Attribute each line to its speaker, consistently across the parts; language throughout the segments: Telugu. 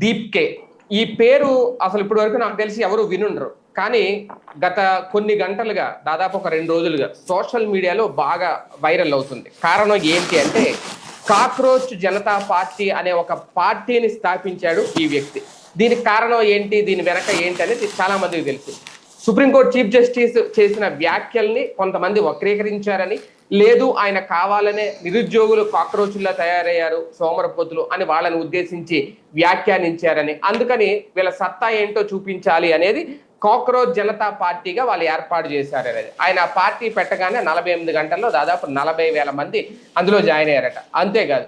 Speaker 1: దీప్ కే ఈ పేరు అసలు ఇప్పటి వరకు నాకు తెలిసి ఎవరు వినుండరు. కానీ గత కొన్ని గంటలుగా దాదాపు ఒక 2 రోజులుగా సోషల్ మీడియాలో బాగా వైరల్ అవుతుంది. కారణం ఏంటి అంటే కాక్రోచ్ జనతా పార్టీ అనే ఒక పార్టీని స్థాపించాడు ఈ వ్యక్తి. దీనికి కారణం ఏంటి, దీని వెనక ఏంటి అనేది చాలా మందికి తెలుసు. సుప్రీంకోర్టు చీఫ్ జస్టిస్ చేసిన వ్యాఖ్యల్ని కొంతమంది వక్రీకరించారని, లేదు ఆయన కావాలనే నిరుద్యోగులు కాక్రోచుల్లా తయారయ్యారు సోమరపోతులు అని వాళ్ళని ఉద్దేశించి వ్యాఖ్యానించారని, అందుకని వీళ్ళ సత్తా ఏంటో చూపించాలి అనేది కాక్రోచ్ జనతా పార్టీగా వాళ్ళు ఏర్పాటు చేశారనేది. ఆయన పార్టీ పెట్టగానే 48 గంటల్లో దాదాపు 40,000 మంది అందులో జాయిన్ అయ్యారట. అంతేకాదు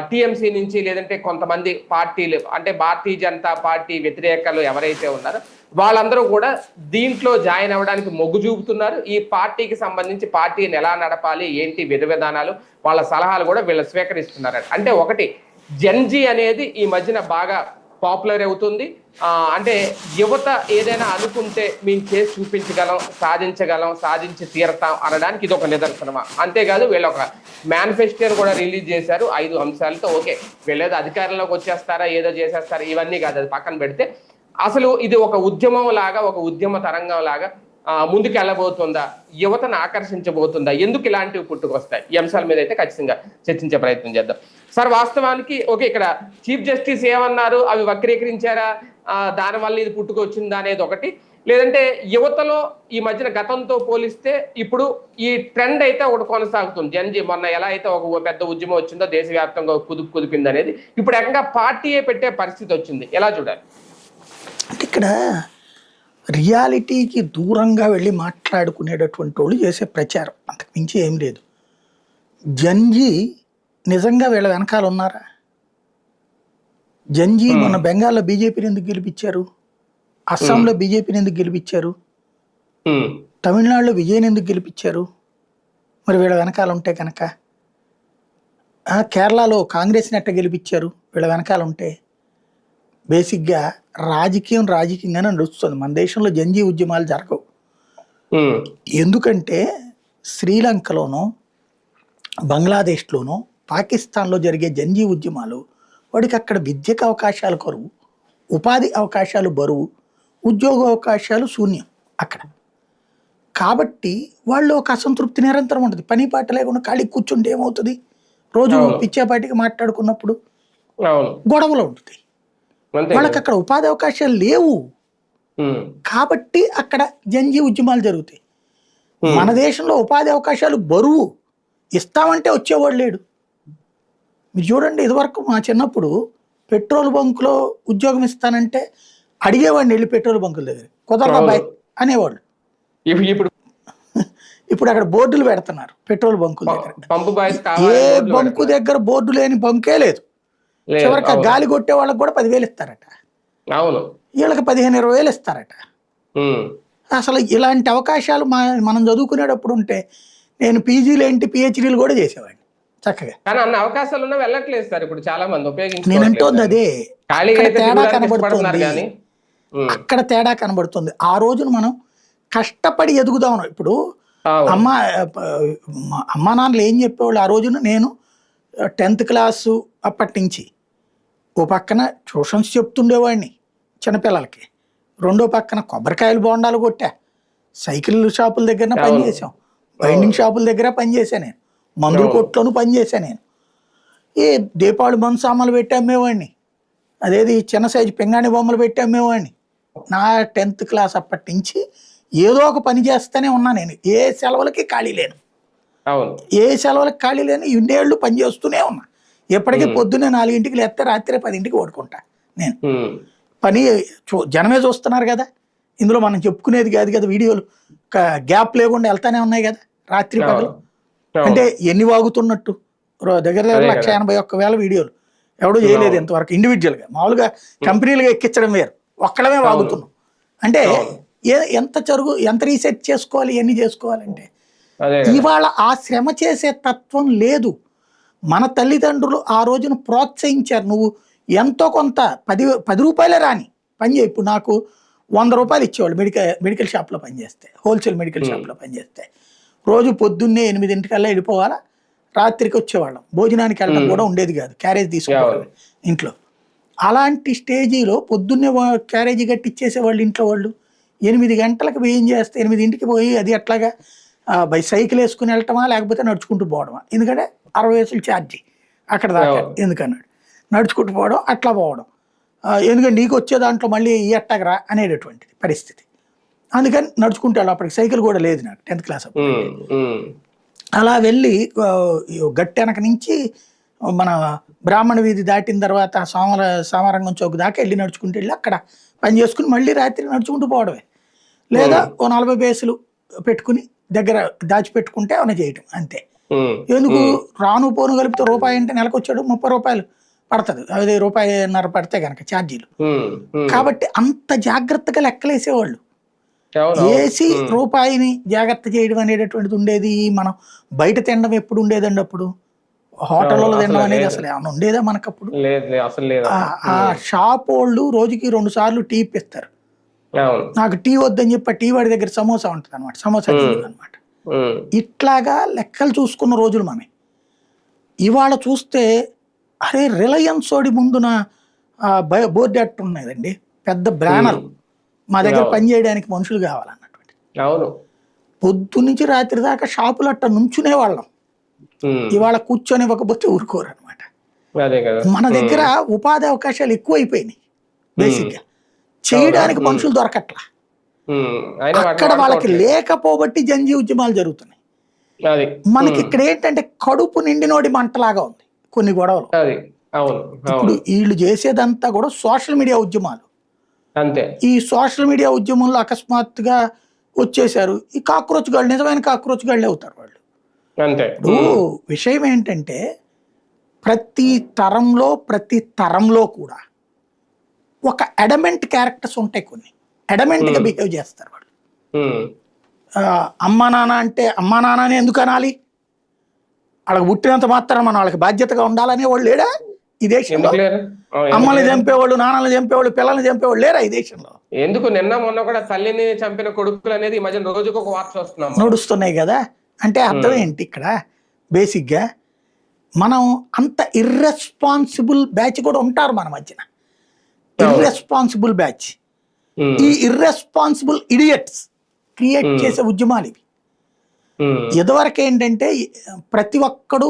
Speaker 1: టీఎంసీ నుంచి లేదంటే కొంతమంది పార్టీలు అంటే భారతీయ జనతా పార్టీ వ్యతిరేకలు ఎవరైతే ఉన్నారో వాళ్ళందరూ కూడా దీంట్లో జాయిన్ అవ్వడానికి మొగ్గు చూపుతున్నారు. ఈ పార్టీకి సంబంధించి పార్టీని ఎలా నడపాలి ఏంటి విధానాలు వాళ్ళ సలహాలు కూడా వీళ్ళు స్వీకరిస్తున్నారట. అంటే ఒకటి జెన్జీ అనేది ఈ మధ్యన బాగా పాపులర్ అవుతుంది. అంటే యువత ఏదైనా అనుకుంటే మేము చేసి చూపించగలం, సాధించగలం, సాధించి తీరతాం అనడానికి ఇది ఒక నిదర్శనమా. అంతేకాదు వీళ్ళు ఒక మేనిఫెస్టోని కూడా రిలీజ్ చేశారు 5 అంశాలతో. ఓకే, వీళ్ళేదో అధికారంలోకి వచ్చేస్తారా ఏదో చేసేస్తారా ఇవన్నీ కాదు, అది పక్కన పెడితే అసలు ఇది ఒక ఉద్యమం లాగా, ఒక ఉద్యమ తరంగం లాగా ముందుకు వెళ్ళబోతుందా, యువతను ఆకర్షించబోతుందా, ఎందుకు ఇలాంటివి పుట్టుకొస్తాయి, ఈ అంశాల మీద అయితే ఖచ్చితంగా చర్చించే ప్రయత్నం చేద్దాం. సార్, వాస్తవానికి ఓకే, ఇక్కడ చీఫ్ జస్టిస్ ఏమన్నారు, అవి వక్రీకరించారా, దానివల్ల ఇది పుట్టుకొచ్చిందా అనేది ఒకటి. లేదంటే యువతలో ఈ మధ్యన గతంతో పోలిస్తే ఇప్పుడు ఈ ట్రెండ్ అయితే ఒకటి కొనసాగుతుంది. జన్జీ మొన్న ఎలా అయితే ఒక పెద్ద ఉద్యమం వచ్చిందో దేశవ్యాప్తంగా కుదిపింది అనేది ఇప్పుడు ఏకంగా పార్టీయే పెట్టే పరిస్థితి వచ్చింది. ఎలా చూడాలి?
Speaker 2: అంటే ఇక్కడ రియాలిటీకి దూరంగా వెళ్ళి మాట్లాడుకునేటటువంటి వాళ్ళు చేసే ప్రచారం, అంతకు మించి ఏం లేదు. జన్జీ నిజంగా వీళ్ళ వెనకాల ఉన్నారా? జన్జీ మొన్న బెంగాల్లో బీజేపీని ఎందుకు గెలిపించారు, అస్సాంలో బీజేపీని ఎందుకు గెలిపించారు, తమిళనాడులో విజయ్ని ఎందుకు గెలిపించారు? మరి వీళ్ళ వెనకాల ఉంటే కనుక కేరళలో కాంగ్రెస్ని ఎట్ట గెలిపించారు వీళ్ళ వెనకాల ఉంటే? బేసిక్గా రాజకీయంగానే నడుస్తుంది. మన దేశంలో జంజీ ఉద్యమాలు జరగవు. ఎందుకంటే శ్రీలంకలోనో బంగ్లాదేశ్లోనో పాకిస్తాన్లో జరిగే జంజీ ఉద్యమాలు వాడికి అక్కడ విద్యకు అవకాశాలు కరువు, ఉపాధి అవకాశాలు బరువు, ఉద్యోగ అవకాశాలు శూన్యం అక్కడ. కాబట్టి వాళ్ళు ఒక అసంతృప్తి నిరంతరం ఉంటుంది. పని పాట లేకుండా ఖాళీ కూర్చుంటే ఏమవుతుంది, రోజు పిచ్చేపాటికి మాట్లాడుకున్నప్పుడు గొడవలు ఉంటుంది. వాళ్ళకి అక్కడ ఉపాధి అవకాశాలు లేవు కాబట్టి అక్కడ జంజీ ఉద్యమాలు జరుగుతాయి. మన దేశంలో ఉపాధి అవకాశాలు బరువు, ఇస్తామంటే వచ్చేవాడు లేడు. మీరు చూడండి, ఇదివరకు మా చిన్నప్పుడు పెట్రోల్ బంకులో ఉద్యోగం ఇస్తానంటే అడిగేవాడిని వెళ్ళి పెట్రోల్ బంకుల దగ్గర, కుదరదా బాయ్ అనేవాళ్ళు. ఇప్పుడు అక్కడ బోర్డులు పెడుతున్నారు పెట్రోల్ బంకుల దగ్గర. ఏ బంకు దగ్గర బోర్డు లేని బంకే లేదు. చివరికి ఆ గాలి కొట్టే వాళ్ళకి కూడా 10,000 ఇస్తారట, వీళ్ళకి 15-20,000 ఇస్తారట. అసలు ఇలాంటి అవకాశాలు మనం చదువుకునేటప్పుడు ఉంటే నేను పీజీలు ఏంటి పిహెచ్డీలు కూడా చేసేవాడిని చక్కగా.
Speaker 1: అవకాశాలు వెళ్ళట్లేదు సార్ ఇప్పుడు చాలా మంది.
Speaker 2: నేను అంటోంది అదే, తేడా కనబడుతుంది, అక్కడ తేడా కనబడుతుంది. ఆ రోజున మనం కష్టపడి ఎదుగుదాం. ఇప్పుడు అమ్మా నాన్నలు ఏం చెప్పేవాళ్ళు ఆ రోజున? నేను 10th క్లాసు అప్పటి నుంచి ఓ పక్కన ట్యూషన్స్ చెప్తుండేవాడిని చిన్నపిల్లలకి, రెండో పక్కన కొబ్బరికాయలు బోండాలు కొట్టా, సైకిల్ షాపుల దగ్గర పనిచేసాం, బైండింగ్ షాపుల దగ్గర పనిచేసా, నేను మందుల కొట్లోనూ పనిచేసా, నేను ఏ దీపావళి బంధు సామాన్లు పెట్టి అమ్మేవాడిని, అదేది చిన్న సైజు పింగాణి బొమ్మలు పెట్టి అమ్మేవాడిని. నా 10th క్లాస్ అప్పటి నుంచి ఏదో ఒక పని చేస్తూనే ఉన్నా. నేను ఏ సెలవులకి ఖాళీ లేను, ఏ సెలవులకి ఖాళీ లేని ఇన్నేళ్ళు పని చేస్తూనే ఉన్నా. ఎప్పటికీ పొద్దున్నే 4ంటికి లేస్తే రాత్రి 10ంటికి పడుకుంటా. నేను పని జనమే చూస్తున్నారు కదా, ఇందులో మనం చెప్పుకునేది కాదు కదా, వీడియోలు గ్యాప్ లేకుండా వెళ్తానే ఉన్నాయి కదా రాత్రి పగలు. అంటే ఎన్ని వాగుతున్నట్టు దగ్గర 181,000 వీడియోలు ఎవడూ చేయలేదు ఇంతవరకు ఇండివిజువల్గా. మామూలుగా కంపెనీలుగా ఎక్కించడం వేరు, ఒక్కడమే వాగుతున్నాం. అంటే ఎంత రీసెర్చ్ చేసుకోవాలి, ఎన్ని చేసుకోవాలంటే ఇవాళ ఆ శ్రమ చేసే తత్వం లేదు. మన తల్లిదండ్రులు ఆ రోజున ప్రోత్సహించారు. నువ్వు ఎంతో కొంత 10 రూపాయలే రాని పని చేయి. ఇప్పుడు నాకు 100 రూపాయలు ఇచ్చేవాళ్ళు మెడికల్ షాప్లో పనిచేస్తే, హోల్సేల్ మెడికల్ షాప్లో పనిచేస్తే. రోజు పొద్దున్నే 8ంటికల్లా వెళ్ళిపోవాలా, రాత్రికి వచ్చేవాళ్ళం. భోజనానికి వెళ్ళడం కూడా ఉండేది కాదు, క్యారేజ్ తీసుకోవాలి ఇంట్లో. అలాంటి స్టేజీలో పొద్దున్నే క్యారేజీ కట్టిచ్చేసే వాళ్ళు ఇంట్లో వాళ్ళు 8 గంటలకు ఏం చేస్తే 8ంటికి పోయి అది అట్లాగా బై సైకిల్ వేసుకుని వెళ్ళటమా లేకపోతే నడుచుకుంటూ పోవడమా, ఎందుకంటే 60 పైసలు ఛార్జీ అక్కడ దాకా ఎందుకన్నాడు, నడుచుకుంటూ పోవడం అట్లా పోవడం, ఎందుకంటే నీకు వచ్చే దాంట్లో మళ్ళీ ఎట్టగరా అనేటటువంటిది పరిస్థితి. అందుకని నడుచుకుంటూ వెళ్ళి అప్పటికి సైకిల్ కూడా లేదు నాకు 10th క్లాస్ అప్పుడు. అలా వెళ్ళి గట్టి వెనక నుంచి మన బ్రాహ్మణ వీధి దాటిన తర్వాత సామరంగం చౌక్ దాకా వెళ్ళి నడుచుకుంటూ వెళ్ళి అక్కడ పని చేసుకుని మళ్ళీ రాత్రి నడుచుకుంటూ పోవడమే, లేదా ఓ 40 పైసలు పెట్టుకుని దగ్గర దాచిపెట్టుకుంటే ఏమైనా చేయటం అంతే. ఎందుకు రాను పోను కలిపితే రూపాయి అంటే నెలకు వచ్చాడు 30 రూపాయలు పడుతుంది, అదే ₹1.50 పడితే కనుక ఛార్జీలు. కాబట్టి అంత జాగ్రత్తగా లెక్కలేసేవాళ్ళు, వేసి రూపాయిని జాగ్రత్త చేయడం అనేటటువంటిది ఉండేది. మనం బయట తినడం ఎప్పుడు ఉండేదండి అప్పుడు, హోటల్లో తినడం అనేది అసలు ఏమైనా ఉండేదా మనకప్పుడు? ఆ షాప్ వాళ్ళు రోజుకి 2 సార్లు టీ ఇప్పిస్తారు. నాకు టీ వద్దని చెప్పి టీ వాడి దగ్గర సమోసా ఉంటుంది అనమాట, సమోసా అనమాట. ఇట్లాగా లెక్కలు చూసుకున్న రోజులు మనవి. ఇవాళ చూస్తే అరే రిలయన్స్ ఓడి ముందున బోర్డు అట్టు ఉన్నదండి, పెద్ద బ్యానర్, మా దగ్గర పని చేయడానికి మనుషులు కావాలన్నటువంటి. పొద్దు నుంచి రాత్రి దాకా షాపులు అట్ట నుంచునే వాళ్ళం. ఇవాళ కూర్చొని ఇవ్వకపోతే ఊరుకోరు అనమాట. మన దగ్గర ఉపాధి అవకాశాలు ఎక్కువైపోయినాయి, బేసిక్గా చేయడానికి మనుషులు దొరకట్లా. అక్కడ వాళ్ళకి లేకపోబట్టి జంజీ ఉద్యమాలు జరుగుతున్నాయి. మనకి ఇక్కడ ఏంటంటే కడుపు నిండినోడి మంటలాగా ఉంది కొన్ని గొడవలు. ఇప్పుడు వీళ్ళు చేసేదంతా కూడా సోషల్ మీడియా ఉద్యమాలు. ఈ సోషల్ మీడియా ఉద్యమంలో అకస్మాత్తుగా వచ్చేసారు ఈ కాక్రోచ్ గాళ్ళు, నిజమైన కాక్రోచ్ గాళ్ళే అవుతారు వాళ్ళు. ఇప్పుడు విషయం ఏంటంటే ప్రతి తరంలో కూడా ఒక అడమెంట్ క్యారెక్టర్స్ ఉంటాయి, కొన్ని అడమెంట్గా బిహేవ్ చేస్తారు వాళ్ళు. అమ్మా నాన్న అంటే అమ్మా నాన్నని ఎందుకు అనాలి, వాళ్ళకి పుట్టినంత మాత్రం మనం వాళ్ళకి బాధ్యతగా ఉండాలనే వాళ్ళు లేడా ఈ దేశంలో? అమ్మల్ని చంపేవాళ్ళు, నాన్నల్ని చంపేవాళ్ళు, పిల్లల్ని చంపేవాళ్ళు లేరా ఈ దేశంలో?
Speaker 1: ఎందుకు నిన్న మొన్న కూడా తల్లిని చంపిన కొడుకులు అనేది ఈ మధ్య రోజుకు ఒక వార్త వస్తున్నాం
Speaker 2: నడుస్తున్నాయి కదా. అంటే అర్థం ఏంటి ఇక్కడ? బేసిక్గా మనం అంత ఇర్రెస్పాన్సిబుల్ బ్యాచ్ కూడా ఉంటారు మన మధ్యన, ఇర్రెస్పాన్సిబుల్ బ్యాచ్. ఈ ఇర్రెస్పాన్సిబుల్ ఇడియట్స్ క్రియేట్ చేసే ఉద్యమాలు ఇవి. ఇదివరకు ఏంటంటే ప్రతి ఒక్కడు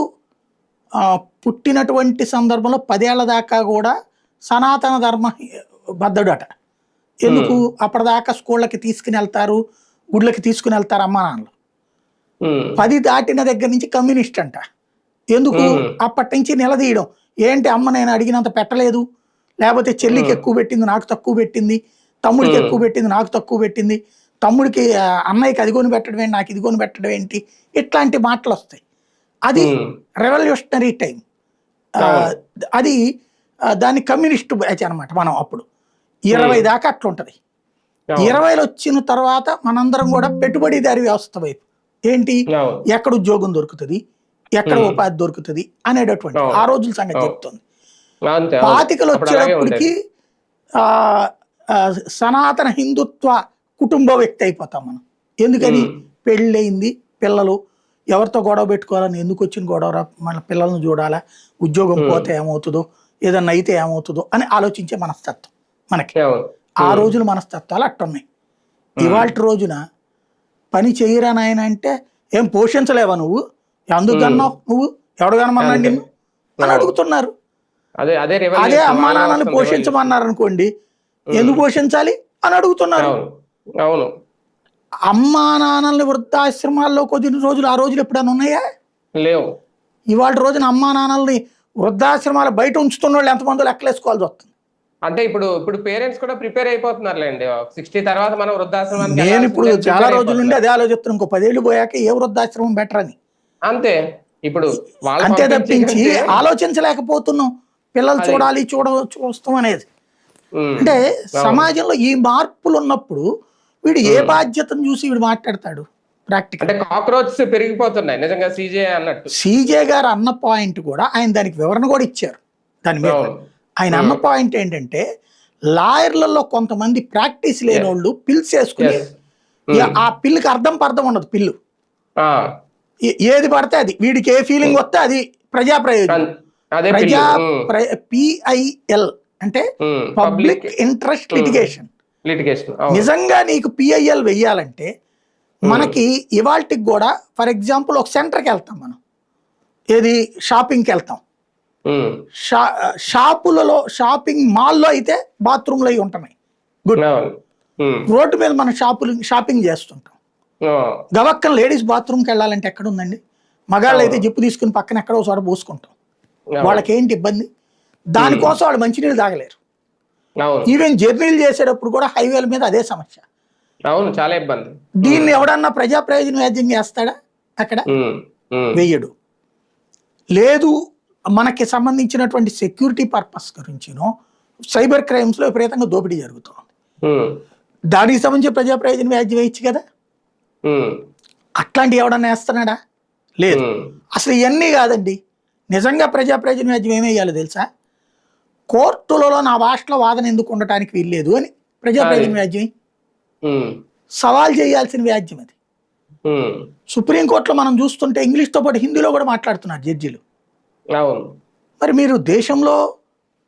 Speaker 2: పుట్టినటువంటి సందర్భంలో 10 ఏళ్ల దాకా కూడా సనాతన ధర్మ బద్ధుడట. ఎందుకు? అప్పటిదాకా స్కూళ్ళకి తీసుకుని వెళ్తారు, గుడ్లకి తీసుకుని వెళ్తారు అమ్మా నాన్నలు. 10 దాటిన దగ్గర నుంచి కమ్యూనిస్ట్ అంట. ఎందుకు? అప్పటి నుంచి నిలదీయడం. ఏంటి అమ్మ నేను అడిగినంత పెట్టలేదు, లేకపోతే చెల్లికి ఎక్కువ పెట్టింది నాకు తక్కువ పెట్టింది, తమ్ముడికి ఎక్కువ పెట్టింది నాకు తక్కువ పెట్టింది, తమ్ముడికి అన్నయ్యకి అది కొని పెట్టడం ఏంటి, నాకు ఇది కొని పెట్టడం ఏంటి, ఇట్లాంటి మాటలు వస్తాయి. అది రెవల్యూషనరీ టైం, అది దాన్ని కమ్యూనిస్ట్ బ్యాచ్ అనమాట. మనం అప్పుడు 20 దాకా అట్లుంటది. 20లో వచ్చిన తర్వాత మనందరం కూడా పెట్టుబడిదారి వ్యవస్థ వైపు, ఏంటి ఎక్కడ ఉద్యోగం దొరుకుతుంది, ఎక్కడ ఉపాధి దొరుకుతుంది అనేటటువంటి ఆ రోజుల సంగతి చెప్తుంది. 25 వచ్చేటప్పటికి సనాతన హిందుత్వ కుటుంబ వ్యక్తి అయిపోతాం మనం. ఎందుకని? పెళ్ళయింది, పిల్లలు, ఎవరితో గొడవ పెట్టుకోవాలని, ఎందుకు వచ్చిన గొడవ, మన పిల్లల్ని చూడాలా, ఉద్యోగం పోతే ఏమవుతుందో, ఏదన్నా అయితే ఏమవుతుందో అని ఆలోచించే మనస్తత్వం మనకి. ఆ రోజుల మనస్తత్వాలు అట్టున్నాయి. ఇవాళ రోజున పని చేయరా నాయన అంటే ఏం పోషించలేవా నువ్వు, ఎందుకు కన్నావు నువ్వు, ఎవడు కనమన్నాడు నిన్ను అని అడుగుతున్నారు. అదే అమ్మా నాన్నని పోషించమన్నారు అనుకోండి, ఎందుకు పోషించాలి అని అడుగుతున్నారు. అమ్మా నాన్నల్ని వృద్ధాశ్రమాల్లో కొద్ది రోజులు, ఆ రోజులు ఎప్పుడైనా ఉన్నాయా?
Speaker 1: లేవు.
Speaker 2: ఇవాళ రోజున అమ్మా నాన్నల్ని వృద్ధాశ్రమాల బయట ఉంచుతున్న వాళ్ళు ఎంతమంది లెక్కలేసుకోవాల్సి వస్తుంది.
Speaker 1: అంటే ఇప్పుడు పేరెంట్స్ కూడా ప్రిపేర్ అయిపోతున్నారులేండి, 60 తర్వాత మనం వృద్ధాశ్రమానికి.
Speaker 2: నేను ఇప్పుడు చాలా రోజుల నుండి అదే ఆలోచిస్తున్నాను, ఇంకో 10 ఏళ్ళు పోయాక ఏ వృద్ధాశ్రమం బెటర్ అని.
Speaker 1: అంతే, ఇప్పుడు
Speaker 2: అంతే తప్పించి ఆలోచించలేకపోతున్నాం పిల్లలు చూడాలి చూస్తాం అనేది. అంటే సమాజంలో ఈ మార్పులు ఉన్నప్పుడు వీడు ఏ బాధ్యతను చూసి వీడు మాట్లాడతాడు ప్రాక్టికల్.
Speaker 1: అంటే కాక్రోచ్ పెరిగిపోతున్నాయి నిజంగా.
Speaker 2: సీజే గారు అన్న పాయింట్ కూడా ఆయన దానికి వివరణ కూడా ఇచ్చారు దాని మీద. ఆయన అన్న పాయింట్ ఏంటంటే లాయర్లలో కొంతమంది ప్రాక్టీస్ లేని వాళ్ళు పిల్స్ వేసుకుని, ఆ పిల్లుకి అర్థం ఉండదు, పిల్లు ఏది పడితే అది, వీడికి ఏ ఫీలింగ్ వస్తే అది ప్రజా ప్రయోజనం, PIL అంటే పబ్లిక్ ఇంట్రెస్ట్ లిటిగేషన్. నిజంగా నీకు పిఐఎల్ వెయ్యాలంటే మనకి ఇవాళకి కూడా ఫర్ ఎగ్జాంపుల్ ఒక సెంటర్కి వెళ్తాం మనం, ఏది షాపింగ్కి వెళ్తాం, షాపులలో షాపింగ్ మాల్లో అయితే బాత్రూమ్లు అవి ఉంటున్నాయి, గుడ్. రోడ్డు మీద మనం షాపింగ్ చేస్తుంటాం, గవక్కన లేడీస్ బాత్రూమ్కి వెళ్ళాలంటే ఎక్కడ ఉందండి? మగాళ్ళు అయితే జిప్పు తీసుకుని పక్కన ఎక్కడో చోట పూసుకుంటాం, వాళ్ళకి ఏంటి ఇబ్బంది? దానికోసం వాళ్ళు మంచినీళ్ళు తాగలేరు. ఈవెన్ జర్నీలు చేసేటప్పుడు కూడా హైవేల మీద అదే సమస్య.
Speaker 1: అవును, చాలా ఇబ్బంది.
Speaker 2: దీన్ని ఎవడన్నా ప్రజా ప్రయోజన వ్యాజ్యం చేస్తాడా? అక్కడ వెయ్యడు. లేదు, మనకి సంబంధించినటువంటి సెక్యూరిటీ పర్పస్ గురించినో సైబర్ క్రైమ్స్ లో విపరీతంగా దోపిడీ జరుగుతుంది, దానికి సంబంధించి ప్రజా ప్రయోజన వ్యాజ్యం వేయచ్చు కదా. అట్లాంటి ఎవడన్నా వేస్తున్నాడా? లేదు. అసలు ఇవన్నీ కాదండి, నిజంగా ప్రజా ప్రయోజన వ్యాజ్యం ఏమేయాలో తెలుసా? కోర్టులలో నా భాషలో వాదన ఎందుకు ఉండటానికి వీల్లేదు అని ప్రజా ప్రయోజన వ్యాజ్యం సవాల్ చేయాల్సిన వ్యాజ్యం అది. సుప్రీంకోర్టులో మనం చూస్తుంటే ఇంగ్లీష్తో పాటు హిందీలో కూడా మాట్లాడుతున్నారు జడ్జీలు. మరి మీరు దేశంలో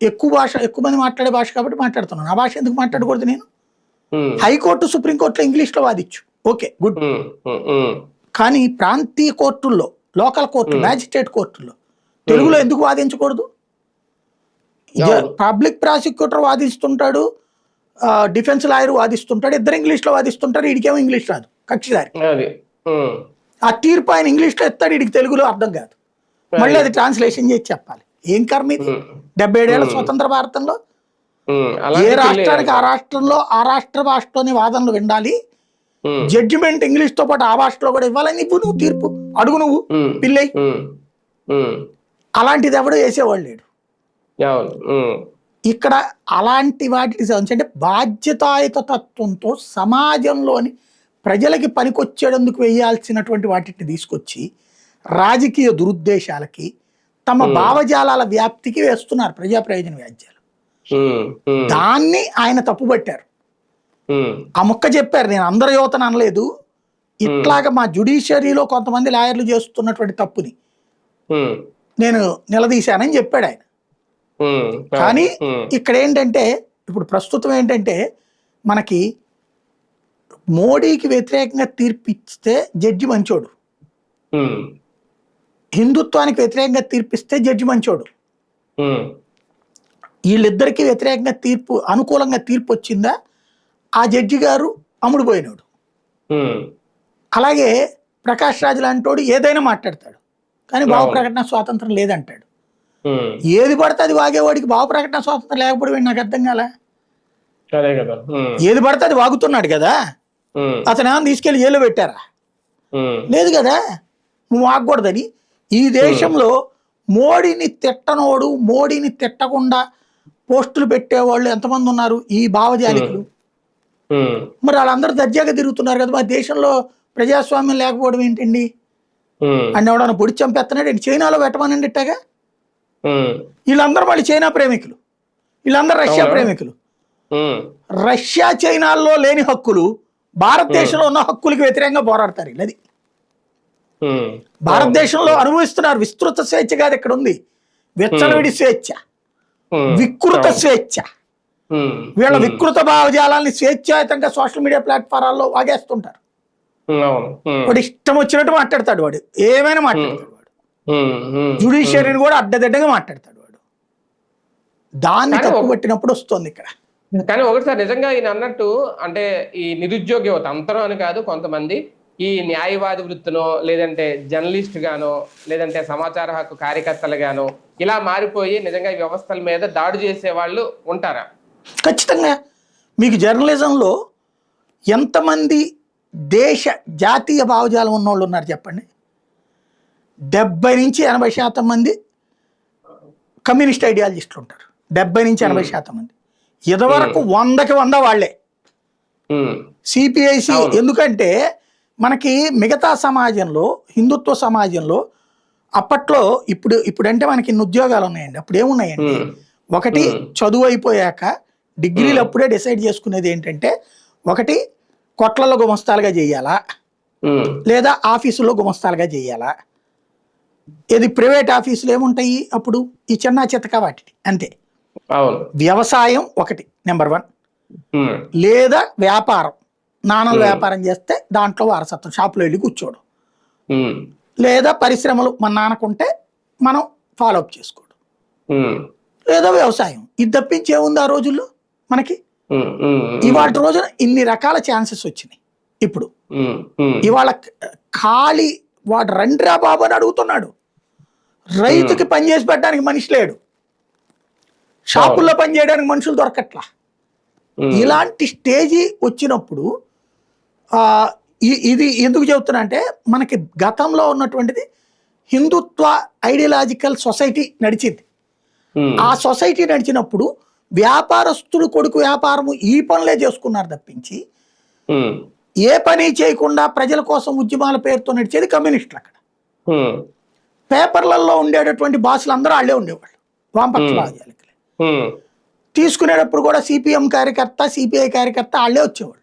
Speaker 2: ఎక్కువ మంది మాట్లాడే భాష కాబట్టి మాట్లాడుతున్నాను, ఆ భాష ఎందుకు మాట్లాడకూడదు నేను? హైకోర్టు సుప్రీంకోర్టులో ఇంగ్లీష్లో వాదించు, ఓకే గుడ్. కానీ ప్రాంతీయ కోర్టుల్లో, లోకల్ కోర్టు, మ్యాజిస్ట్రేట్ కోర్టుల్లో తెలుగులో ఎందుకు వాదించకూడదు? పబ్లిక్ ప్రాసిక్యూటర్ వాదిస్తుంటాడు, డిఫెన్స్ లాయర్ వాదిస్తుంటాడు, ఇద్దరు ఇంగ్లీష్లో వాదిస్తుంటారు, వీడికేమో ఇంగ్లీష్ రాదు, కక్షిదారి. ఆ తీర్పు ఆయన ఇంగ్లీష్లో ఎత్తాడు, వీడికి తెలుగులో అర్థం కాదు, మళ్ళీ అది ట్రాన్స్లేషన్ చేసి చెప్పాలి. ఏం కర్మ ఇది? 77 ఏళ్ల స్వతంత్ర భారతంలో ఏ రాష్ట్రానికి ఆ రాష్ట్రంలో ఆ రాష్ట్ర భాషలోని వాదనలు వినాలి, జడ్జిమెంట్ ఇంగ్లీష్ తో పాటు ఆ భాషలో కూడా ఇవ్వాలని నువ్వు తీర్పు అడుగు, నువ్వు పిల్లై. అలాంటిది ఎవడో వేసేవాళ్ళు లేడు ఇక్కడ. అలాంటి వాటికి అంటే బాధ్యతాయుత తత్వంతో సమాజంలోని ప్రజలకి పనికొచ్చేందుకు వేయాల్సినటువంటి వాటిని తీసుకొచ్చి రాజకీయ దురుద్దేశాలకి, తమ భావజాలాల వ్యాప్తికి వేస్తున్నారు ప్రజా ప్రయోజన వ్యాజ్యాలు. దాన్ని ఆయన తప్పుపట్టారు. ఆ ముక్క చెప్పారు, నేను అందరి యువతను అనలేదు, ఇట్లాగా మా జ్యుడిషియరీలో కొంతమంది లాయర్లు చేస్తున్నటువంటి తప్పుని నేను నిలదీశానని చెప్పాడు ఆయన. కానీ ఇక్కడ ఏంటంటే, ఇప్పుడు ప్రస్తుతం ఏంటంటే, మనకి మోడీకి వ్యతిరేకంగా తీర్పిస్తే జడ్జి మంచోడు, హిందుత్వానికి వ్యతిరేకంగా తీర్పిస్తే జడ్జి మంచోడు. వీళ్ళిద్దరికి వ్యతిరేకంగా అనుకూలంగా తీర్పు వచ్చిందా ఆ జడ్జి గారు అమ్ముడుపోయినాడు. అలాగే ప్రకాష్ రాజ్ లాంటోడు ఏదైనా మాట్లాడతాడు, కానీ భావ ప్రకటన స్వాతంత్రం లేదంటాడు. ఏది పడితే అది వాగేవాడికి భావ ప్రకటన స్వాతంత్రం లేకపోవడం నాకు అర్థం కాల. ఏది పడితే అది వాగుతున్నాడు కదా, అతను ఏమైనా తీసుకెళ్లి జైల్లో పెట్టారా? లేదు కదా, నువ్వు వాగకూడదని. ఈ దేశంలో మోడీని తిట్టనోడు, మోడీని తిట్టకుండా పోస్టులు పెట్టేవాళ్ళు ఎంతమంది ఉన్నారు? ఈ భావజాలికులు. మరి వాళ్ళందరూ దర్జాగా తిరుగుతున్నారు కదా. మా దేశంలో ప్రజాస్వామ్యం లేకపోవడం ఏంటండి? అని ఎవడన్నా పొడి చంపేస్తున్నాడు. చైనాలో పెట్టమనండి ఇట్టాగా. వీళ్ళందరూ మళ్ళీ చైనా ప్రేమికులు, వీళ్ళందరూ రష్యా ప్రేమికులు. రష్యా చైనాల్లో లేని హక్కులు భారతదేశంలో ఉన్న హక్కులకి వ్యతిరేకంగా పోరాడతారు. అది భారతదేశంలో అనుభవిస్తున్నారు. విస్తృత స్వేచ్ఛ కాదు ఇక్కడ ఉంది, విచ్చలవిడి స్వేచ్ఛ, వికృత స్వేచ్ఛ. వీళ్ళ వికృత భావజాలాన్ని స్వేచ్ఛాయుతంగా సోషల్ మీడియా ప్లాట్ఫారాల్లో వాగేస్తుంటారు. వాడు ఇష్టం వచ్చినట్టు మాట్లాడతాడు, వాడు ఏమైనా మాట్లాడతాడు, వాడు జ్యుడిషియరీని కూడా అడ్డదిడ్డగా మాట్లాడతాడు వాడు. దాన్ని తప్పుపట్టినప్పుడు వస్తుంది ఇక్కడ.
Speaker 1: కానీ ఒకటిసారి నిజంగా ఈయన అన్నట్టు, అంటే ఈ నిరుద్యోగ యువత అంతరం అని కాదు, కొంతమంది ఈ న్యాయవాది వృత్తినో, లేదంటే జర్నలిస్ట్ గానో, లేదంటే సమాచార హక్కు కార్యకర్తలు గానో ఇలా మారిపోయి నిజంగా ఈ వ్యవస్థల మీద దాడి చేసే వాళ్ళు ఉంటారా?
Speaker 2: ఖచ్చితంగా. మీకు జర్నలిజంలో ఎంతమంది జాతీయ భావజాలం ఉన్నోళ్ళు ఉన్నారు చెప్పండి? 70 నుంచి 80% మంది కమ్యూనిస్ట్ ఐడియాలజిస్టులు ఉంటారు. 70 నుంచి 80% మంది. ఇదివరకు 100కి 100 వాళ్లే సిపిఐసి. ఎందుకంటే మనకి మిగతా సమాజంలో, హిందుత్వ సమాజంలో అప్పట్లో, ఇప్పుడంటే మనకి ఇన్ని ఉద్యోగాలు ఉన్నాయండి, అప్పుడు ఏమున్నాయండి? ఒకటి చదువు అయిపోయాక డిగ్రీలు అప్పుడే డిసైడ్ చేసుకునేది ఏంటంటే, ఒకటి కొట్లలో గుమస్తాలుగా చేయాలా, లేదా ఆఫీసుల్లో గుమస్తాలుగా చేయాలా. ఇది ప్రైవేట్ ఆఫీసులు ఏముంటాయి అప్పుడు? ఈ చిన్న చితక వాటిని అంతే.
Speaker 1: అవును.
Speaker 2: వ్యవసాయం ఒకటి నెంబర్ 1,
Speaker 1: ఉమ్,
Speaker 2: లేదా వ్యాపారం, నాణాల వ్యాపారం చేస్తే దాంట్లో వారసత్వం, షాపులో వెళ్ళి కూర్చోవడం,
Speaker 1: ఉమ్,
Speaker 2: లేదా పరిశ్రమలు మన నాన్నకుంటే మనం ఫాలో అప్ చేసుకోవడం,
Speaker 1: ఉమ్,
Speaker 2: లేదా వ్యవసాయం. ఇది తప్పించి ఏముంది ఆ రోజుల్లో మనకి?
Speaker 1: ఉమ్, ఉమ్,
Speaker 2: ఇవాళ రోజున ఇన్ని రకాల ఛాన్సెస్ వచ్చినాయి. ఇప్పుడు
Speaker 1: ఉమ్, ఉమ్,
Speaker 2: ఇవాళ ఖాళీ వాడు రండిరా బాబు అని అడుగుతున్నాడు. రైతుకి పని చేసి పెట్టడానికి మనిషి లేడు, షాపుల్లో పని చేయడానికి మనుషులు దొరకట్లా.
Speaker 1: ఉమ్,
Speaker 2: ఇలాంటి స్టేజీ వచ్చినప్పుడు ఆ, ఇది ఎందుకు చెబుతున్నా అంటే, మనకి గతంలో ఉన్నటువంటిది హిందుత్వ ఐడియాలజికల్ సొసైటీ నడిచింది.
Speaker 1: ఉమ్,
Speaker 2: ఆ సొసైటీ నడిచినప్పుడు వ్యాపారస్తులు కొడుకు వ్యాపారము ఈ పనులే చేసుకున్నారు తప్పించి
Speaker 1: ఉమ్,
Speaker 2: ఏ పని చేయకుండా ప్రజల కోసం ఉద్యమాల పేరుతో నడిచేది కమ్యూనిస్టులు. అక్కడ
Speaker 1: ఉమ్,
Speaker 2: పేపర్లలో ఉండేటటువంటి బాసులు అందరూ వాళ్ళే ఉండేవాళ్ళు, వామపక్ష భావజాలికలే.
Speaker 1: ఉమ్,
Speaker 2: తీసుకునేటప్పుడు కూడా సిపిఎం కార్యకర్త, సిపిఐ కార్యకర్త వాళ్ళే వచ్చేవాళ్ళు.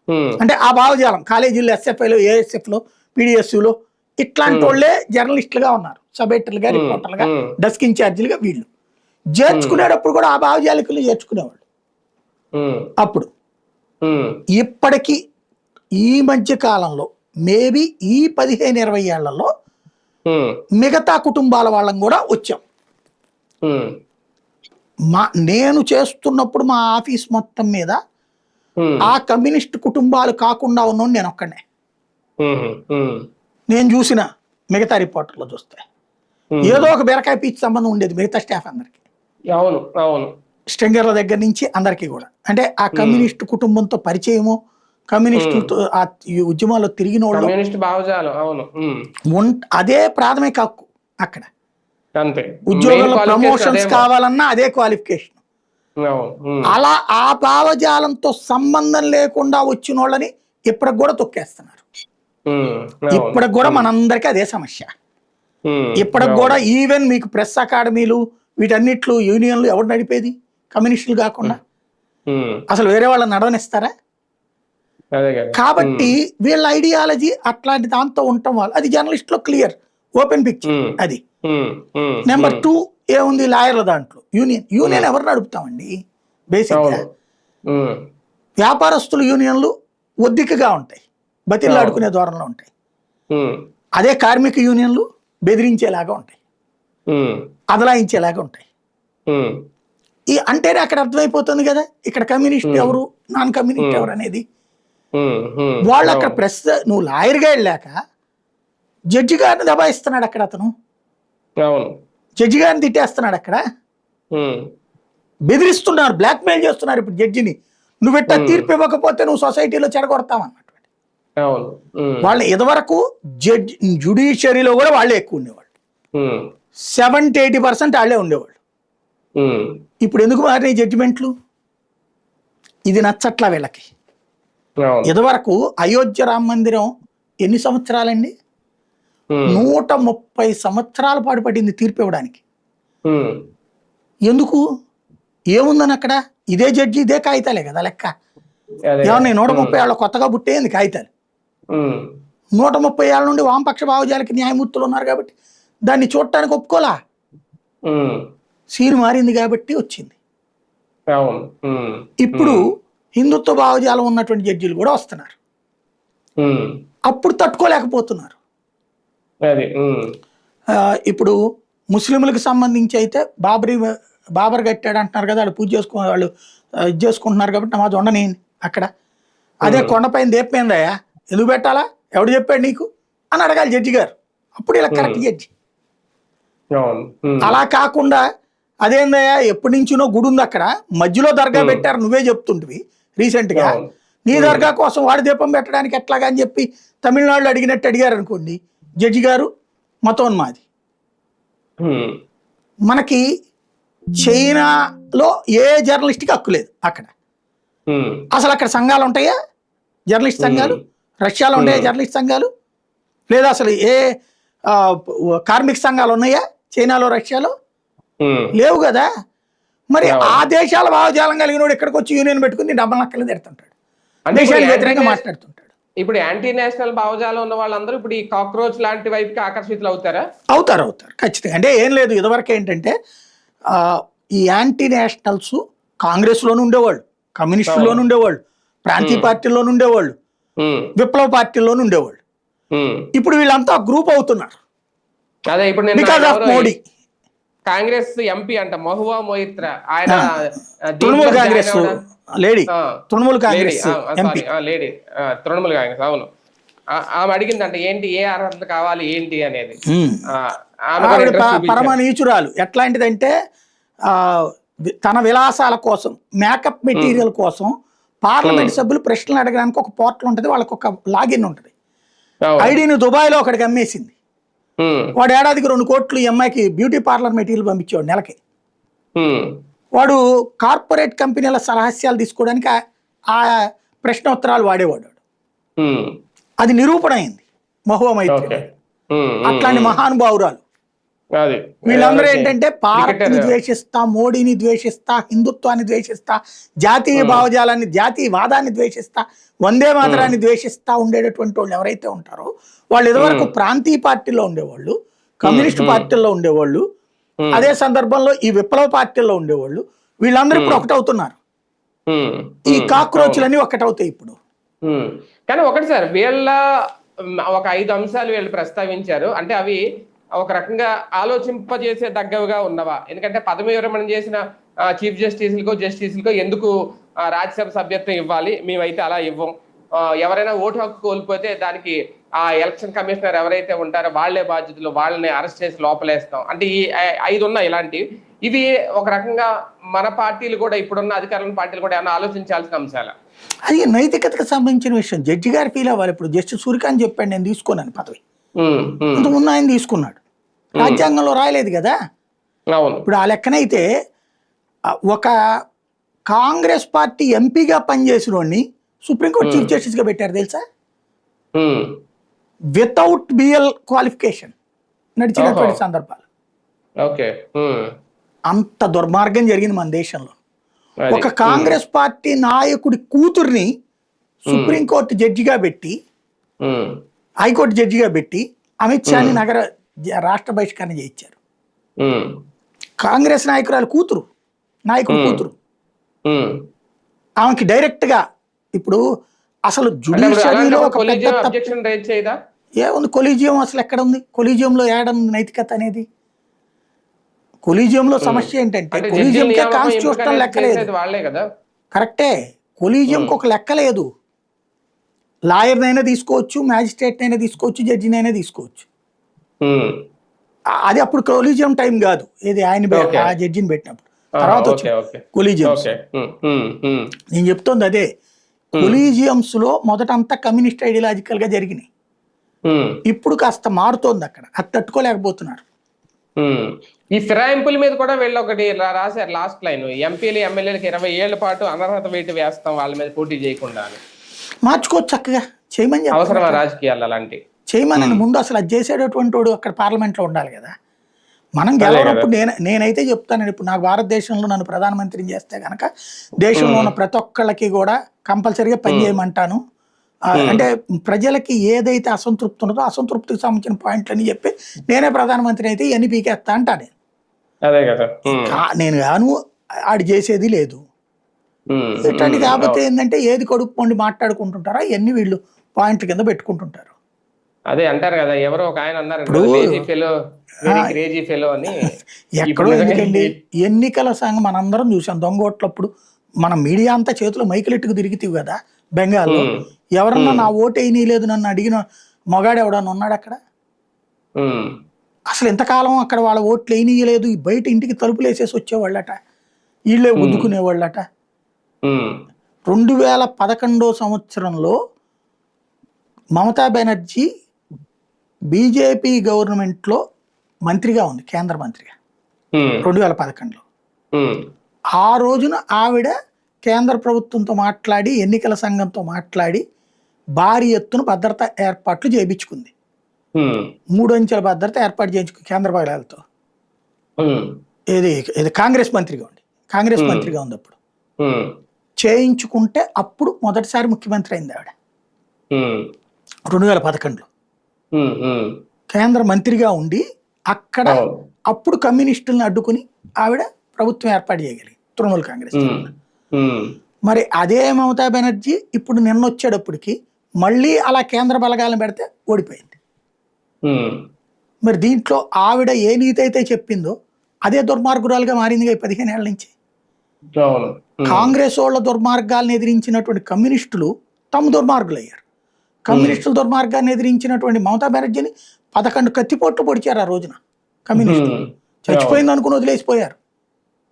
Speaker 1: ఉమ్,
Speaker 2: అంటే ఆ భావజాలం కాలేజీల్లో, ఎస్ఎఫ్ఐలో, ఏఎస్ఎఫ్లో, పీడిఎస్యూలో ఇట్లాంటి వాళ్ళే జర్నలిస్టులుగా ఉన్నారు, సబ్ ఎడిటర్లుగా, రిపోర్టర్లుగా, డెస్క్ ఇన్ఛార్జీలుగా. వీళ్ళు చేర్చుకునేటప్పుడు కూడా ఆ భావజాలికలు చేర్చుకునేవాళ్ళు.
Speaker 1: ఉమ్,
Speaker 2: అప్పుడు
Speaker 1: ఉమ్,
Speaker 2: ఇప్పటికీ ఈ మధ్య కాలంలో మేబీ ఈ 15-20 ఏళ్లలో
Speaker 1: ఉమ్,
Speaker 2: మిగతా కుటుంబాల వాళ్ళం కూడా వచ్చాం.
Speaker 1: ఉమ్,
Speaker 2: నేను చేస్తున్నప్పుడు మా ఆఫీస్ మొత్తం మీద
Speaker 1: ఉమ్,
Speaker 2: ఆ కమ్యూనిస్ట్ కుటుంబాలు కాకుండా ఉన్నోడు నేను ఒక్కడే.
Speaker 1: ఉమ్, ఉమ్,
Speaker 2: నేను చూసిన మిగతా రిపోర్టర్లో చూస్తే ఏదో ఒక బీరకాయ పీచు సంబంధం ఉండేది మిగతా స్టాఫ్ అందరికి,
Speaker 1: అవును, అవును,
Speaker 2: స్ట్రింగర్ల దగ్గర నుంచి అందరికీ కూడా. అంటే ఆ కమ్యూనిస్ట్ కుటుంబంతో పరిచయము, కమ్యూనిస్టులతో ఆ ఈ ఉద్యమాల్లో తిరిగిన వాళ్ళు
Speaker 1: కమ్యూనిస్ట్ భావజాలం. అవును.
Speaker 2: అదే ప్రాథమిక హక్కు. అక్కడ
Speaker 1: అంతే,
Speaker 2: ఉద్యోగంలో
Speaker 1: Main qualification
Speaker 2: ప్రమోషన్స్
Speaker 1: అదేమో.
Speaker 2: కావాలన్నా అదే క్వాలిఫికేషన్.
Speaker 1: అవును.
Speaker 2: అలా ఆ భావజాలంతో సంబంధం లేకుండా వచ్చిన వాళ్ళని ఇప్పటికి కూడా తొక్కేస్తున్నారు. ఇప్పటికి కూడా మనందరికీ అదే సమస్య. ఇప్పటికి కూడా ఈవెన్ మీకు ప్రెస్ అకాడమీలు వీటన్నిట్లు యూనియన్లు ఎవరు నడిపేది? కమ్యూనిస్టులు కాకుండా అసలు వేరే వాళ్ళని నడవనిస్తారా?
Speaker 1: అదే కదా.
Speaker 2: కాబట్టి వీళ్ళ ఐడియాలజీ అట్లాంటి దాంతో ఉండటం వల్ల అది జర్నలిస్ట్ లో క్లియర్ ఓపెన్ పిక్చర్. అది నెంబర్ 2 ఏముంది లాయర్ల దాంట్లో యూనియన్ ఎవరు నడుపుతామండి? బేసిక్ గా వ్యాపారస్తుల యూనియన్లు ఒద్దికగా ఉంటాయి, బతిల్లాడుకునే ధోరణిలో ఉంటాయి. అదే కార్మిక యూనియన్లు బెదిరించేలాగా ఉంటాయి, అదలాయించేలాగా ఉంటాయి. అంటేనే అక్కడ అర్థమైపోతుంది కదా ఇక్కడ కమ్యూనిస్ట్ ఎవరు, నాన్ కమ్యూనిస్ట్ ఎవరు అనేది. వాళ్ళు అక్కడ ప్రెస్, నువ్వు లాయర్గా వెళ్ళాక జడ్జి గారిని దబాయిస్తున్నాడు అక్కడ అతను, జడ్జి గారిని తిట్టేస్తున్నాడు అక్కడ, బెదిరిస్తున్నారు, బ్లాక్మెయిల్ చేస్తున్నారు ఇప్పుడు జడ్జిని. నువ్వు ఎట్టా తీర్పు ఇవ్వకపోతే నువ్వు సొసైటీలో చెడగొడతావు అన్నట్టు. వాళ్ళ ఇదివరకు జ్యుడిషియరీలో కూడా వాళ్ళే ఎక్కువ ఉండేవాళ్ళు, 70-80% వాళ్ళే ఉండేవాళ్ళు. ఇప్పుడు ఎందుకు మారినాయి జడ్జిమెంట్లు? ఇది నచ్చట్లా వీళ్ళకి. ఇదివరకు అయోధ్య రామ మందిరం ఎన్ని సంవత్సరాలండి? 130 సంవత్సరాల పాటు పడింది తీర్పు ఇవ్వడానికి. ఎందుకు? ఏముందని అక్కడ? ఇదే జడ్జి, ఇదే కాగితాలే కదా లెక్క. ఏమన్నా 130 ఏళ్ళ కొత్తగా పుట్టేంది కాగితాలు? 130 ఏళ్ళ నుండి వామపక్ష భావజాలకి న్యాయమూర్తులు ఉన్నారు కాబట్టి దాన్ని చూడటానికి ఒప్పుకోలా. సీన్ మారింది కాబట్టి వచ్చింది. ఇప్పుడు హిందుత్వ భావజాలం ఉన్నటువంటి జడ్జిలు కూడా వస్తున్నారు, అప్పుడు తట్టుకోలేకపోతున్నారు. ఇప్పుడు ముస్లింలకు సంబంధించి అయితే బాబర్ కట్టాడు అంటున్నారు కదా, వాళ్ళు పూజ చేసుకునే వాళ్ళు ఇది చేసుకుంటున్నారు కాబట్టి నమాజ్ ఉండని అక్కడ. అదే కొండపైన దేపమైందయ్యా, ఎందుకు పెట్టాలా, ఎవడు చెప్పాడు నీకు అని అడగాలి జడ్జి గారు, అప్పుడు ఇలా కరెక్ట్ జడ్జి. అలా కాకుండా అదేందయ్యా ఎప్పటి నుంచినో గుడి ఉంది అక్కడ, మధ్యలో దర్గా పెట్టారు నువ్వే చెప్తుంటివి రీసెంట్ గా, నీ దర్గా కోసం వాడి దీపం పెట్టడానికి ఎట్లాగా అని చెప్పి తమిళనాడులో అడిగినట్టు అడిగారు అనుకోండి జడ్జి గారు, మతోన్మాది. మనకి చైనాలో ఏ జర్నలిస్ట్కి హక్కు లేదు అక్కడ. అసలు అక్కడ సంఘాలు ఉంటాయా, జర్నలిస్ట్ సంఘాలు? రష్యాలో ఉంటాయా జర్నలిస్ట్ సంఘాలు? లేదా అసలు ఏ కార్మిక సంఘాలు ఉన్నాయా చైనాలో, రష్యాలో? లేవు కదా. మరి ఆ దేశాల భావజాలం కలిగినోడు ఇక్కడికి వచ్చి యూనియన్ పెట్టుకుని డబ్బులు నక్కలు తిడుతుంటాడు, దేశానికి వ్యతిరేకంగా మాట్లాడుతుంటాడు.
Speaker 1: ఇప్పుడు యాంటీ నేషనల్ భావజాలం ఉన్న వాళ్ళందరూ ఇప్పుడు ఈ కాక్రోచ్ లాంటి వైపుకి ఆకర్షితులు అవుతారా?
Speaker 2: అవుతారు ఖచ్చితంగా. అంటే ఏం లేదు, ఇదివరకు ఏంటంటే ఈ యాంటీ నేషనల్స్ కాంగ్రెస్లోనూ ఉండేవాళ్ళు, కమ్యూనిస్టుల్లోనూ ఉండేవాళ్ళు, ప్రాంతీయ పార్టీల్లోనూ ఉండేవాళ్ళు, విప్లవ పార్టీల్లోనూ ఉండేవాళ్ళు. ఇప్పుడు వీళ్ళంతా గ్రూప్ అవుతున్నారు
Speaker 1: అదే ఇప్పుడు
Speaker 2: because of Modi.
Speaker 1: Congress MP అంట మహువా మొయిత్రా, ఆయన
Speaker 2: Trinamool Congress lady, Trinamool Congress MP,
Speaker 1: lady Trinamool Congress, అవును. ఆమె అడిగిందంట ఏంటి ఏ అర్హతలు కావాలి ఏంటి అనేది.
Speaker 2: పరమ నీచురాలు. ఎట్లాంటిదంటే తన విలాసాల కోసం, మేకప్ మెటీరియల్ కోసం పార్లమెంట్ సభ్యులు ప్రశ్నలు అడగడానికి ఒక పోర్టల్ ఉంటుంది, వాళ్ళకి ఒక లాగిన్ ఉంటుంది. ఐడిని దుబాయ్లో ఒకటికి అమ్మేసింది. వాడు ఏడాదికి 2 కోట్లు ఈ అమ్మాయికి బ్యూటీ పార్లర్ మెటీరియల్ పంపించేవాడు నెలకి. వాడు కార్పొరేట్ కంపెనీల రహస్యాలు తీసుకోవడానికి ఆ ప్రశ్నోత్తరాలు వాడేవాడు. అది నిరూపణ అయింది మహువా మైత్రి. అట్లాంటి మహానుభావురాలు. వీళ్ళందరూ ఏంటంటే భారత్ని ద్వేషిస్తా, మోడీని ద్వేషిస్తా, హిందుత్వాన్ని ద్వేషిస్తా, జాతీయ భావజాలాన్ని, జాతీయవాదాన్ని ద్వేషిస్తా, వందే మాతరాన్ని ద్వేషిస్తా ఉండేటటువంటి వాళ్ళు ఎవరైతే ఉంటారో వాళ్ళు ఇదివరకు ప్రాంతీయ పార్టీలో ఉండేవాళ్ళు, కమ్యూనిస్ట్ పార్టీల్లో ఉండేవాళ్ళు, అదే సందర్భంలో ఈ విప్లవ పార్టీల్లో ఉండేవాళ్ళు. వీళ్ళందరూ ఇప్పుడు ఒకటవుతున్నారు. ఈ కాక్రోచ్లన్నీ ఒకటవుతాయి ఇప్పుడు.
Speaker 1: కానీ ఒకటి సార్, వీళ్ళ ఒక 5 అంశాలు వీళ్ళు ప్రస్తావించారు. అంటే అవి ఒక రకంగా ఆలోచింపజేసే దగ్గరగా ఉన్నవా? ఎందుకంటే పదవి విరమణ చేసిన చీఫ్ జస్టిస్లకో ఎందుకు రాజ్యసభ సభ్యత్వం ఇవ్వాలి, మేమైతే అలా ఇవ్వం. ఎవరైనా ఓటు హక్కు కోల్పోతే దానికి ఆ ఎలక్షన్ కమిషనర్ ఎవరైతే ఉంటారో వాళ్లే బాధ్యతలు, వాళ్ళని అరెస్ట్ చేసి లోపలేస్తాం. అంటే ఈ 5 ఉన్నాయి ఇలాంటివి. ఇవి ఒక రకంగా మన పార్టీలు కూడా, ఇప్పుడున్న అధికారుల పార్టీలు కూడా ఏమైనా ఆలోచించాల్సిన అంశాలు.
Speaker 2: అది నైతికతకు సంబంధించిన విషయం. జడ్జి గారు ఫీల్ అవ్వాలి. ఇప్పుడు జస్టిస్ సూర్యకాంత్ చెప్పాడు నేను తీసుకోనని పదవి. ఇంతకుముందు ఆయన తీసుకున్నాడు. రాజ్యాంగంలో రాయలేదు కదా. ఇప్పుడు ఆ లెక్కనైతే ఒక కాంగ్రెస్ పార్టీ ఎంపీగా పనిచేసిన వాడిని సుప్రీంకోర్టు చీఫ్ జస్టిస్ గా పెట్టారు తెలుసా, వితౌట్ బిఎల్ క్వాలిఫికేషన్ నడిచినటువంటి సందర్భాలు. అంత దుర్మార్గం జరిగింది మన దేశంలో. ఒక కాంగ్రెస్ పార్టీ నాయకుడి కూతుర్ని సుప్రీంకోర్టు జడ్జిగా పెట్టి, హైకోర్టు జడ్జిగా పెట్టి అమిత్ షాని రాష్ట్ర బహిష్కరణ చేయించారు. కాంగ్రెస్ నాయకురాలు కూతురు, నాయకుడు కూతురు, ఆమెకి డైరెక్ట్ గా ఇప్పుడు అసలు జుడిషియరీలో ఒక ఏముంది, కొలీజియం అసలు ఎక్కడ ఉంది? కొలీజియంలో ఏడుంది నైతికత అనేది? కొలీజియంలో సమస్య ఏంటంటే కొలీజియంకే కాన్స్టిట్యూషనల్ లెక్కలేదు. కరెక్టే, కొలీజియంకి ఒక లెక్క లేదు. లాయర్నైనా తీసుకోవచ్చు, మ్యాజిస్ట్రేట్ అయినా తీసుకోవచ్చు, జడ్జినైనా తీసుకోవచ్చు. అది అప్పుడు కొలీజియం టైం కాదు, ఇది ఆయన ఆ జడ్జిని పెట్టినప్పుడు. తర్వాత వచ్చి కొలీజియమ్స్. నేను చెప్తోంది అదే. కొలీజియమ్స్ లో మొదటంతా కమ్యూనిస్ట్ ఐడియాలజికల్ గా జరిగినాయి. ఇప్పుడు కాస్త మారుతోంది అక్కడ, అది తట్టుకోలేకపోతున్నారు.
Speaker 1: ఈ ఫిరాయింపుల మీద కూడా వీళ్ళు ఒకటి రాశారు లాస్ట్ లైన్, ఎంపీలు ఎమ్మెల్యేలకు 20 ఏళ్ల పాటు అనర్హత వేటు వేస్తాం వాళ్ళ మీద పోటీ చేయకుండా.
Speaker 2: మార్చుకోవచ్చు చక్కగా, చేయమని
Speaker 1: అవసరమా రాజకీయాలు అలాంటి
Speaker 2: చేయమని? ముందు అసలు అది చేసేటటువంటి వాడు అక్కడ పార్లమెంట్ లో ఉండాలి కదా. మనం గెలవనప్పుడు నేనైతే చెప్తాను, ఇప్పుడు నాకు భారతదేశంలో నన్ను ప్రధానమంత్రిని చేస్తే కనుక దేశంలో ఉన్న ప్రతి ఒక్కళ్ళకి కూడా కంపల్సరీగా పనిచేయమంటాను. అంటే ప్రజలకి ఏదైతే అసంతృప్తి ఉన్నదో అసంతృప్తికి సంబంధించిన పాయింట్లని చెప్పి నేనే ప్రధానమంత్రి అయితే ఇవన్నీ పీకేస్తా అంటా నేను గాను. ఆడు చేసేది లేదు. ఇట్లాంటి కాకపోతే ఏంటంటే ఏది కడుపు పండి మాట్లాడుకుంటుంటారో ఇవన్నీ వీళ్ళు పాయింట్ల కింద పెట్టుకుంటుంటారు.
Speaker 1: అదే అంటారు కదా, ఎవరో ఒక ఆయన అన్నారు
Speaker 2: ఎక్కడో. ఎందుకండి ఎన్నికల సంఘం మనందరం చూసాం, దొంగోట్లప్పుడు మన మీడియా అంతా చేతిలో మైకులెట్టుకు తిరిగితీవి కదా బెంగాల్లో. ఎవరన్నా నా ఓటు వేయనీయలేదు నన్ను అడిగిన మొగాడు ఎవడన్నా ఉన్నాడు అక్కడ? అసలు ఎంతకాలం అక్కడ వాళ్ళ ఓట్లు వేయనీయలేదు, బయట ఇంటికి తలుపులు వేసేసి వచ్చేవాళ్ళట, వీళ్ళే ఉద్దుకునేవాళ్ళట. 2011 సంవత్సరంలో మమతా బెనర్జీ బీజేపీ గవర్నమెంట్లో మంత్రిగా ఉంది, కేంద్ర మంత్రిగా 2011లో. ఆ రోజున ఆవిడ కేంద్ర ప్రభుత్వంతో మాట్లాడి, ఎన్నికల సంఘంతో మాట్లాడి భారీ ఎత్తున భద్రతా ఏర్పాట్లు చేయించుకుంది. 3 అంచెల భద్రత ఏర్పాటు చేయించుకుంది కేంద్ర బలాలతో. ఇది కాంగ్రెస్ మంత్రిగా ఉంది, కాంగ్రెస్ మంత్రిగా ఉంది అప్పుడు. చేయించుకుంటే అప్పుడు మొదటిసారి ముఖ్యమంత్రి అయింది ఆవిడ 2011లో. కేంద్ర మంత్రిగా ఉండి అక్కడ అప్పుడు కమ్యూనిస్టులను అడ్డుకుని ఆవిడ ప్రభుత్వం ఏర్పాటు చేయగలిగింది తృణమూల్ కాంగ్రెస్
Speaker 1: ఉమ్,
Speaker 2: తరఫున.
Speaker 1: ఉమ్,
Speaker 2: మరి అదే మమతా బెనర్జీ ఇప్పుడు నిన్న వచ్చేటప్పటికి మళ్ళీ అలా కేంద్ర బలగాలను పెడితే ఓడిపోయింది.
Speaker 1: ఉమ్,
Speaker 2: మరి దీంట్లో ఆవిడ ఏ నీతి అయితే చెప్పిందో అదే దుర్మార్గురాలుగా మారిందిగా ఈ 15 ఏళ్ల నుంచి.
Speaker 1: అవును.
Speaker 2: కాంగ్రెస్ వాళ్ళ దుర్మార్గాలను ఎదిరించినటువంటి కమ్యూనిస్టులు తమ దుర్మార్గులయ్యారు. కమ్యూనిస్టుల దుర్మార్గాన్ని ఎదిరించినటువంటి మమతా బెనర్జీని 11 కత్తిపోట్లు పొడిచారు ఆ రోజున కమ్యూనిస్టులు. చచ్చిపోయింది అనుకుని వదిలేసిపోయారు.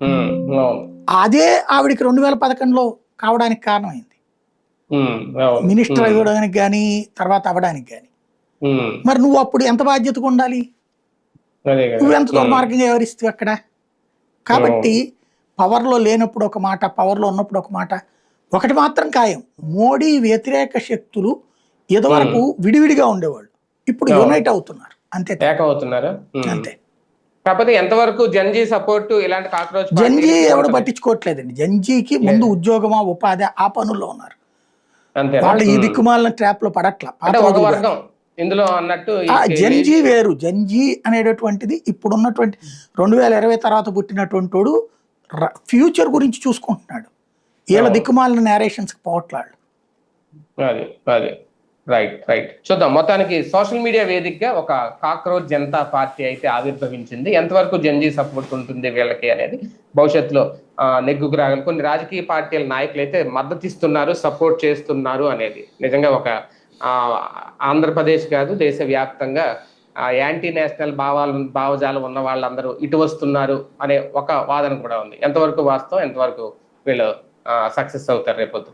Speaker 1: ఉమ్, అవును.
Speaker 2: అదే ఆవిడికి 2011లో కావడానికి కారణమైంది,
Speaker 1: ఉమ్, అవును.
Speaker 2: మినిస్టర్ అవ్వడానికి కానీ తర్వాత అవ్వడానికి కానీ.
Speaker 1: ఉమ్,
Speaker 2: మరి నువ్వు అప్పుడు ఎంత బాధ్యతగా ఉండాలి,
Speaker 1: అదే కదా.
Speaker 2: నువ్వెంత దుర్మార్గంగా వ్యవహరిస్తావు అక్కడ. కాబట్టి
Speaker 1: అవును.
Speaker 2: పవర్లో లేనప్పుడు ఒక మాట, పవర్లో ఉన్నప్పుడు ఒక మాట. ఒకటి మాత్రం ఖాయం, మోడీ వ్యతిరేక శక్తులు ఇదివరకు విడివిడిగా ఉండేవాళ్ళు, ఇప్పుడు
Speaker 1: అవును.
Speaker 2: యునైట్ అవుతున్నారు. అంతే తేడా.
Speaker 1: ఏకమవుతున్నారా?
Speaker 2: అంతే.
Speaker 1: కాకపోతే ఎంతవరకు జంజీ సపోర్ట్ ఇలాంటి కాక్రోచ్
Speaker 2: జంజీ
Speaker 1: పార్టీలకి
Speaker 2: ఎవడు
Speaker 1: ఉంటుంది?
Speaker 2: పట్టించుకోవట్లేదండి. జంజీకి ముందు ఉద్యోగమా ఉపాధి ఆ పనుల్లో ఉన్నారు.
Speaker 1: అంతేనా?
Speaker 2: వాళ్ళు ఈ దిక్కుమాలిన ట్రాప్ లో పడట్ల. పాత
Speaker 1: అంటే ఒక
Speaker 2: రోజులు
Speaker 1: వర్గం ఇందులో అన్నట్టు ఈ
Speaker 2: జంజీ వేరు. జంజీ అనేటటువంటిది ఇప్పుడున్నటువంటి 2020 తర్వాత పుట్టినటువంటి వాడు ఫ్యూచర్ గురించి చూసుకుంటున్నాడు. వీళ్ళ దిక్కుమాలిన నేరేషన్స్ పోవట్లాడు.
Speaker 1: అది అది రైట్ రైట్. చూద్దాం. మొత్తానికి సోషల్ మీడియా వేదికగా ఒక కాక్రోచ్ జనతా పార్టీ అయితే ఆవిర్భవించింది. ఎంతవరకు జంజీ సపోర్ట్ ఉంటుంది వీళ్ళకి అనేది భవిష్యత్తులో నెగ్గుకు రాగలి. కొన్ని రాజకీయ పార్టీల నాయకులు అయితే మద్దతు ఇస్తున్నారు, సపోర్ట్ చేస్తున్నారు అనేది నిజంగా ఒక ఆంధ్రప్రదేశ్ కాదు దేశవ్యాప్తంగా యాంటీ నేషనల్ భావజాలం ఉన్న వాళ్ళందరూ ఇటు వస్తున్నారు అనే ఒక వాదన కూడా ఉంది. ఎంతవరకు వాస్తవం, ఎంతవరకు వీళ్ళు సక్సెస్ అవుతారు రేపొద్దు.